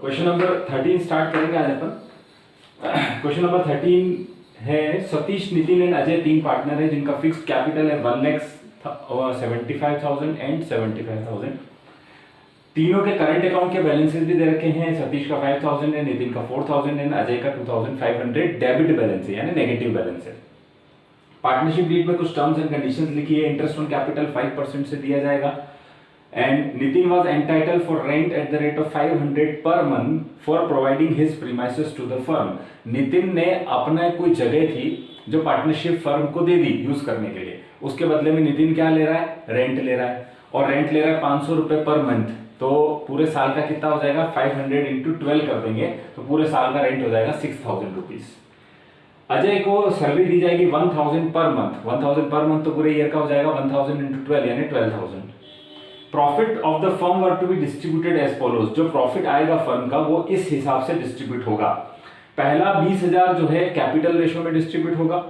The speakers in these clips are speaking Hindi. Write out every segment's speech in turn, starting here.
क्वेश्चन नंबर 13 स्टार्ट करेंगे आज अपन। क्वेश्चन नंबर 13 है, सतीश, नितिन एंड अजय तीन पार्टनर है जिनका फिक्स्ड कैपिटल है 1,75,000 एंड 75,000। तीनों के करंट अकाउंट के बैलेंसेस भी दे रखे हैं। सतीश का 5,000 है, नितिन का 4,000 है, अजय का 2,500 डेबिट बैलेंस है यानी नेगेटिव बैलेंस है। पार्टनरशिप डीड में कुछ टर्म्स एंड कंडीशंस लिखी है। इंटरेस्ट ऑन कैपिटल 5% से दिया जाएगा। And Nitin was entitled for rent at the rate of 500 per month for providing his premises to the firm. Nitin ने अपना कोई जगह थी जो पार्टनरशिप फर्म को दे दी यूज करने के लिए, उसके बदले में नितिन क्या ले रहा है? रेंट ले रहा है, और रेंट ले रहा है 500 रुपए पर मंथ। तो पूरे साल का कितना हो जाएगा? 500 इंटू 12 कर देंगे तो पूरे साल का रेंट हो जाएगा 6,000 रुपीज। अजय को सैलरी दी जाएगी 1,000 पर मंथ। 1,000 पर मंथ तो पूरे ईयर का हो जाएगा 1,000 इंटू 12 यानी 12,000। Profit of the firm were to be distributed as follows. जो प्रॉफिट आएगा फर्म का वो इस हिसाब से डिस्ट्रीब्यूट होगा। पहला 20,000 जो है कैपिटल रेशियो में डिस्ट्रीब्यूट होगा।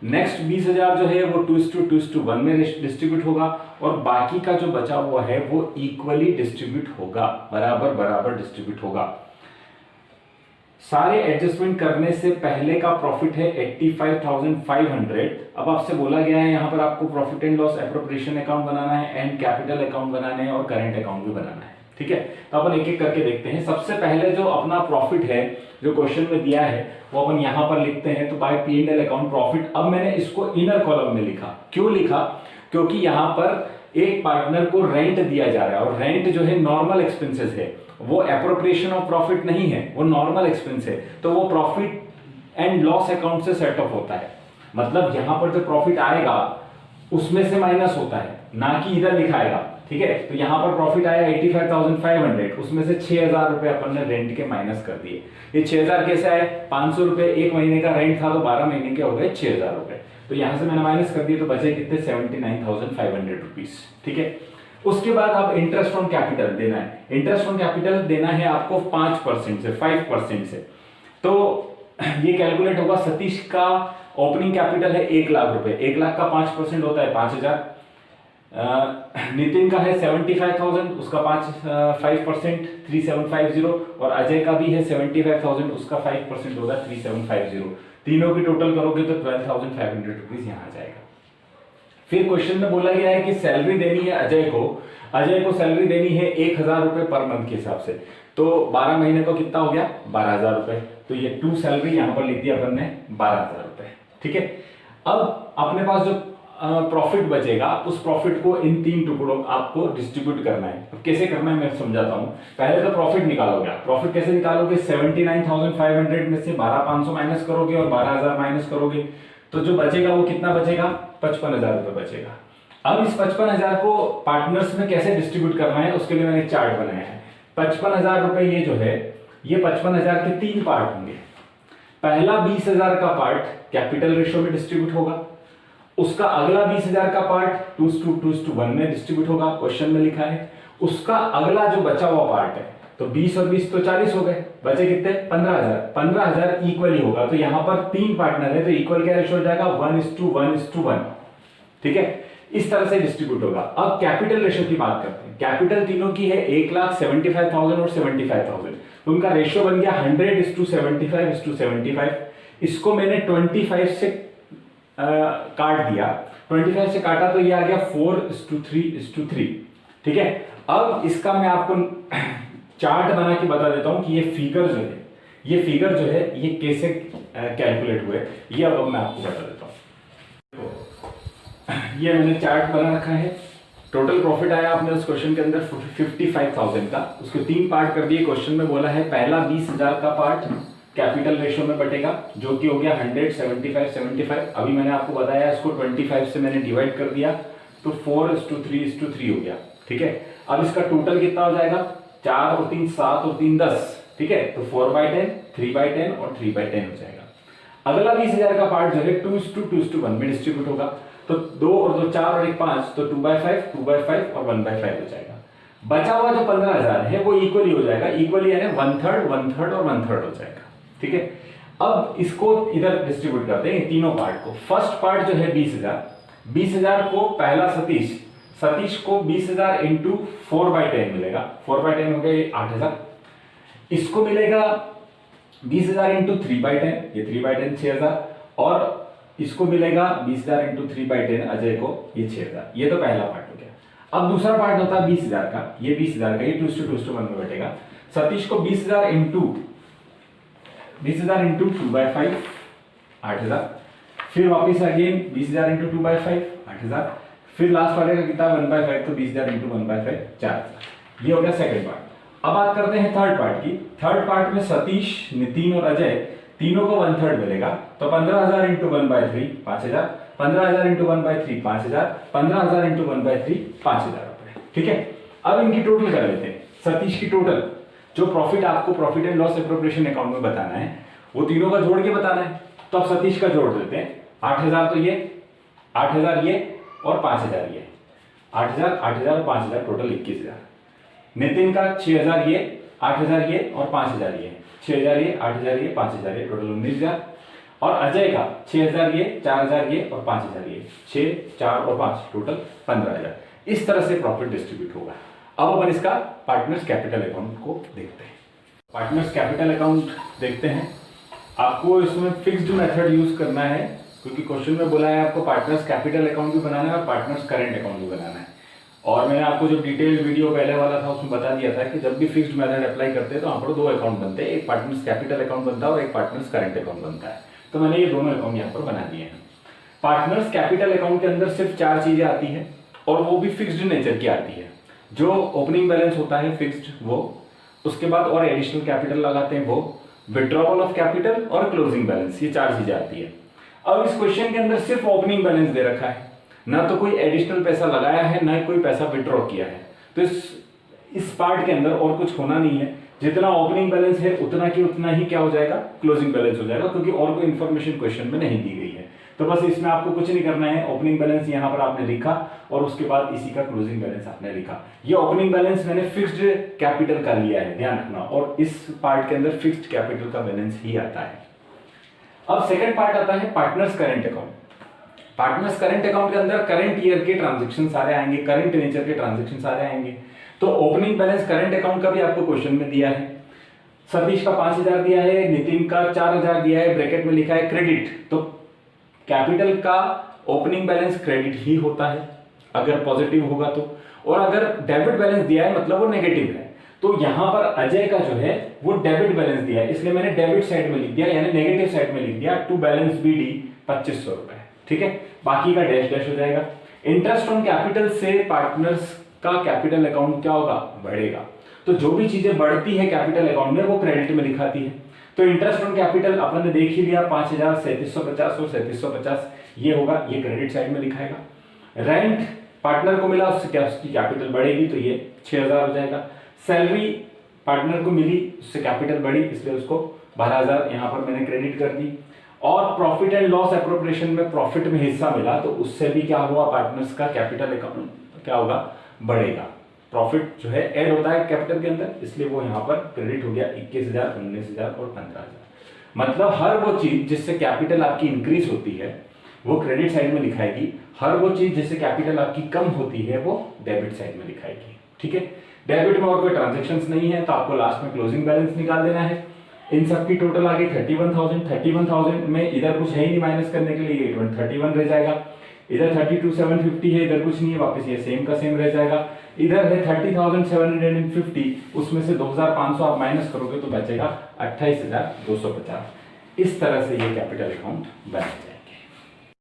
नेक्स्ट 20,000 जो है वो 2:1 में डिस्ट्रीब्यूट होगा, और बाकी का जो बचा हुआ है वो इक्वली डिस्ट्रीब्यूट होगा, बराबर बराबर डिस्ट्रीब्यूट होगा। सारे एडजस्टमेंट करने से पहले का प्रॉफिट है 85,500। अब आपसे बोला गया है यहाँ पर आपको profit and loss appropriation account बनाना है एंड कैपिटल अकाउंट बनाने हैं और करंट अकाउंट भी बनाना है। ठीक है, तो अपन एक एक करके देखते हैं। सबसे पहले जो अपना प्रॉफिट है जो क्वेश्चन में दिया है वो अपन यहाँ पर लिखते हैं। तो बाय P&L अकाउंट प्रॉफिट। अब मैंने इसको इनर कॉलम में लिखा। क्यों लिखा? क्योंकि यहाँ पर एक पार्टनर को रेंट दिया जा रहा है, और रेंट जो है नॉर्मल एक्सपेंसेस है, वो एप्रोप्रिएशन ऑफ प्रॉफिट नहीं है, वो नॉर्मल एक्सपेंस है। तो वो प्रॉफिट एंड लॉस अकाउंट से सेट ऑफ होता है। मतलब यहां पर जो प्रॉफिट आएगा उसमें से माइनस होता है, ना कि इधर लिखाएगा। ठीक है, तो यहां पर प्रॉफिट आया 85,500, उसमें से 6,000 रुपए अपन ने रेंट के माइनस कर दिए। ये 6,000 कैसे आए? 500 रुपए एक महीने का रेंट था तो 12 महीने के हो गए 6,000 रुपए। तो यहां से मैंने माइनस कर दिए तो बचे कितने? 79,500 रुपीज। ठीक है, उसके बाद अब इंटरेस्ट ऑन कैपिटल देना है। इंटरेस्ट ऑन कैपिटल देना है आपको 5% से 5% से। तो ये कैलकुलेट होगा। सतीश का ओपनिंग कैपिटल है 1 लाख रुपए। 1 लाख का 5% होता है 5,000। नितिन का है 75,000, उसका 5% 3,750, और अजय का भी है 75,000, उसका 5% होगा 3,750। तीनों की टोटल करोगे तो 12,500 रुपीज यहाँ आ जाएगा। फिर क्वेश्चन में बोला गया है कि सैलरी देनी है अजय को। अजय को सैलरी देनी है 1,000 रुपए पर मंथ के हिसाब से। तो 12 महीने को कितना हो गया? 12,000 रुपए। तो ये टू सैलरी यहाँ पर लिख दी अपन ने 12,000 रुपए। ठीक है, अब अपने पास जो प्रॉफिट बचेगा उस प्रॉफिट को इन तीन टुकड़ों आपको डिस्ट्रीब्यूट करना है। अब कैसे करना है मैं समझाता हूँ। पहले तो प्रॉफिट निकालोगे। प्रॉफिट कैसे निकालोगे? 79,500 में से 12,500 माइनस करोगे और 12,000 माइनस करोगे, तो जो बचेगा वो कितना बचेगा? 55,000 रुपए बचेगा। अब इस 55,000 को पार्टनर्स में कैसे डिस्ट्रीब्यूट करना है उसके लिए मैंने चार्ट बनाया है। 55,000 रुपए ये जो है ये 55,000 के 3 पार्ट होंगे। पहला 20,000 का पार्ट कैपिटल रेशियो में डिस्ट्रीब्यूट होगा। उसका अगला 20,000 का पार्ट 2:1 में डिस्ट्रीब्यूट होगा, क्वेश्चन में लिखा है। उसका अगला जो बचा हुआ पार्ट है, तो 20 और 20 तो 40 हो गए, बचे कितने? 15,000। 15,000 इक्वली होगा। तो यहां पर 3 पार्टनर है तो इक्वल क्या रेशियो हो जाएगा? 1:1:1। ठीक है, इस तरह से डिस्ट्रीब्यूट होगा। अब कैपिटल रेशियो की बात करते हैं। कैपिटल तीनों की है 1,75,000 और 75,000, तो उनका रेशियो बन गया 100:75:75। इसको मैंने 25 से काट दिया। 25 से काटा तो ये आ गया 4:3:3। ठीक है, अब इसका मैं आपको चार्ट बना के बता देता हूं कि ये फिगर जो है ये कैसे कैलकुलेट हुए, ये अब मैं आपको बता देता हूं। ये मैंने चार्ट बना रखा है। टोटल प्रॉफिट आया आपने उस क्वेश्चन के अंदर 55,000 का। उसके 3 पार्ट कर दिए। क्वेश्चन में बोला है पहला 20,000 का पार्ट कैपिटल रेशियो में बटेगा, जो कि हो गया 100, 75, 75। अभी मैंने आपको बताया इसको 25 से मैंने डिवाइड कर दिया तो 4:3:3 हो गया। ठीक है, अब इसका टोटल कितना हो जाएगा? 4 और 3 7 और 3 10। ठीक है, तो 4/10, 3/10 और 3/10 हो जाएगा। अगला 20,000 का पार्ट जो है 2:1 में डिस्ट्रीब्यूट होगा। तो 2 और 2 4 और 1 5, तो 2/5, 2/5 और 1/5 हो जाएगा। बचा हुआ जो 15,000 है वो इक्वली हो जाएगा। इक्वली यानी 1/3, 1/3 और 1/3 हो जाएगा। ठीक है, अब इसको इधर डिस्ट्रीब्यूट करते हैं तीनों पार्ट को। फर्स्ट पार्ट जो है 20,000 को पहला सतीश को 20,000 इंटू 4/10 मिलेगा। 4/10 हो गया 8,000। इसको मिलेगा 20,000 इंटू 3/10, ये 3/10 6,000, और इसको मिलेगा 20,000 इंटू 3/10 अजय को, ये 6,000। ये तो पहला पार्ट हो गया। अब दूसरा पार्ट होता है 20,000 का, ये 20,000 का, ये 2:1 में बैठेगा। सतीश को 20,000 इंटू 2/5 8,000, फिर वापिस अगेन 20,000 इंटू 2/5 8,000, फिर लास्ट वाले का कितना 1/5, तो 20,000 इंटू 1/5 4,000। ये हो गया सेकंड पार्ट। अब बात करते हैं थर्ड पार्ट की। थर्ड पार्ट में सतीश, नितिन और अजय तीनों को 1/3 मिलेगा, तो 15,000 इंटू 1/3 5,000, 15,000 इंटू 1/3 5,000, 15,000 इंटू 1/3 5,000 रुपए। ठीक है, अब इनकी टोटल कर लेते हैं। सतीश की टोटल जो प्रॉफिट आपको profit and loss appropriation account में बताना है, वो तीनों का जोड़ के बताना है। तो अब सतीश का जोड़ देते हैं। 8,000 तो ये, 8,000 ये और 5,000 ये, 8,000 8,000 और 5,000 टोटल 21,000। नितिन का 6,000 ये, 8,000 ये और 5,000 ये, 6,000 ये, 8,000 ये, 5,000 ये, टोटल 19,000। और अजय का 6,000 ये, 4,000 ये और 5,000 ये, 6 4 और 5 टोटल 15,000। इस तरह से प्रॉफिट डिस्ट्रीब्यूट होगा। अब अपन इसका पार्टनर्स कैपिटल अकाउंट को देखते हैं। पार्टनर्स कैपिटल अकाउंट देखते हैं। आपको इसमें फिक्स्ड मेथड यूज करना है, क्योंकि क्वेश्चन में बोला है आपको पार्टनर्स कैपिटल अकाउंट भी बनाना है और पार्टनर्स करंट अकाउंट भी बनाना है। और मैंने आपको जो डिटेल वीडियो पहले वाला था उसमें बता दिया था कि जब भी फिक्स्ड मेथड अप्लाई करते हैं तो यहाँ पर 2 अकाउंट बनते हैं, एक पार्टनर्स कैपिटल अकाउंट बनता है और एक पार्टनर्स करंट अकाउंट बनता है। तो मैंने ये दोनों अकाउंट यहाँ पर बना दिए हैं। पार्टनर्स कैपिटल अकाउंट के अंदर सिर्फ 4 चीजें आती है और वो भी फिक्स्ड नेचर की आती है। जो ओपनिंग बैलेंस होता है फिक्स्ड वो, उसके बाद और एडिशनल कैपिटल लगाते हैं वो, विड्रॉवल ऑफ कैपिटल और क्लोजिंग बैलेंस, ये 4 चीजें आती है। अब इस क्वेश्चन के अंदर सिर्फ ओपनिंग बैलेंस दे रखा है, ना तो कोई एडिशनल पैसा लगाया है ना कोई पैसा विड्रॉ किया है। तो इस पार्ट के अंदर और कुछ होना नहीं है। जितना ओपनिंग बैलेंस है उतना की उतना ही क्या हो जाएगा, क्लोजिंग बैलेंस हो जाएगा, क्योंकि और कोई इंफॉर्मेशन क्वेश्चन में नहीं दी गई है। तो बस इसमें आपको कुछ नहीं करना है, ओपनिंग बैलेंस यहाँ पर आपने लिखा और उसके बाद इसी का क्लोजिंग बैलेंस आपने लिखा। ये ओपनिंग बैलेंस मैंने फिक्स्ड कैपिटल का लिया है, ध्यान रखना, और इस पार्ट के अंदर फिक्स्ड कैपिटल का बैलेंस ही आता है। अब सेकंड पार्ट आता है partners current account. Partners current account के अंदर करंट ईयर के ट्रांजैक्शन सारे आएंगे, करंट नेचर के ट्रांजैक्शन सारे आएंगे। तो ओपनिंग बैलेंस करंट अकाउंट का भी आपको क्वेश्चन में दिया है। सतीश का 5,000 दिया है, नितिन का 4,000 दिया है, ब्रैकेट में लिखा है क्रेडिट। तो कैपिटल का ओपनिंग बैलेंस क्रेडिट ही होता है अगर पॉजिटिव होगा तो, और अगर डेबिट बैलेंस दिया है मतलब वो नेगेटिव है। तो यहां पर अजय का जो है वो डेबिट बैलेंस दिया है, इसलिए मैंने डेबिट साइड में लिख दिया, यानी नेगेटिव साइड में लिख दिया टू बैलेंस बीडी 2,500 रुपए। ठीक है, बाकी का डैश डैश हो जाएगा। इंटरेस्ट ऑन कैपिटल से पार्टनर्स का कैपिटल अकाउंट क्या होगा, बढ़ेगा। तो जो भी चीजें बढ़ती है कैपिटल अकाउंट में वो क्रेडिट में लिखाती है। तो इंटरेस्ट ऑन कैपिटल अपन ने देख ही लिया, 5,000 3750 और 3750 ये होगा, ये क्रेडिट साइड में लिखाएगा। रेंट पार्टनर को मिला, उससे क्या उसकी कैपिटल बढ़ेगी, तो ये 6,000 हो जाएगा। सैलरी पार्टनर को मिली, उससे कैपिटल बढ़ी, इसलिए उसको 12,000 यहाँ पर मैंने क्रेडिट कर दी। और प्रॉफिट एंड लॉस एप्रोप्रिएशन में प्रॉफिट में हिस्सा मिला, तो उससे भी क्या हुआ, पार्टनर्स का कैपिटल अकाउंट क्या होगा, बढ़ेगा। प्रॉफिट जो है ऐड होता है कैपिटल के अंदर, इसलिए वो यहाँ पर क्रेडिट हो गया 21,000 19,000 और 15,000। मतलब हर वो चीज जिससे कैपिटल आपकी इंक्रीज होती है वो क्रेडिट साइड में लिखाएगी, हर वो चीज जिससे कैपिटल आपकी कम होती है वो डेबिट साइड में लिखाएगी। ठीक है, डेबिट में और कोई ट्रांजेक्शन्स नहीं है, तो आपको लास्ट में क्लोजिंग बैलेंस निकाल देना है। इन सब की टोटल आ गई 31,000 में इधर कुछ है ही नहीं माइनस करने के लिए, 31 रह जाएगा। इधर 32,750 है, इधर कुछ नहीं है, वापस ये सेम का सेम रह जाएगा। इधर है 30,750, उसमें से 2,500 आप माइनस करोगे तो बचेगा 28,250। इस तरह से ये कैपिटल अकाउंट बन जाएगा।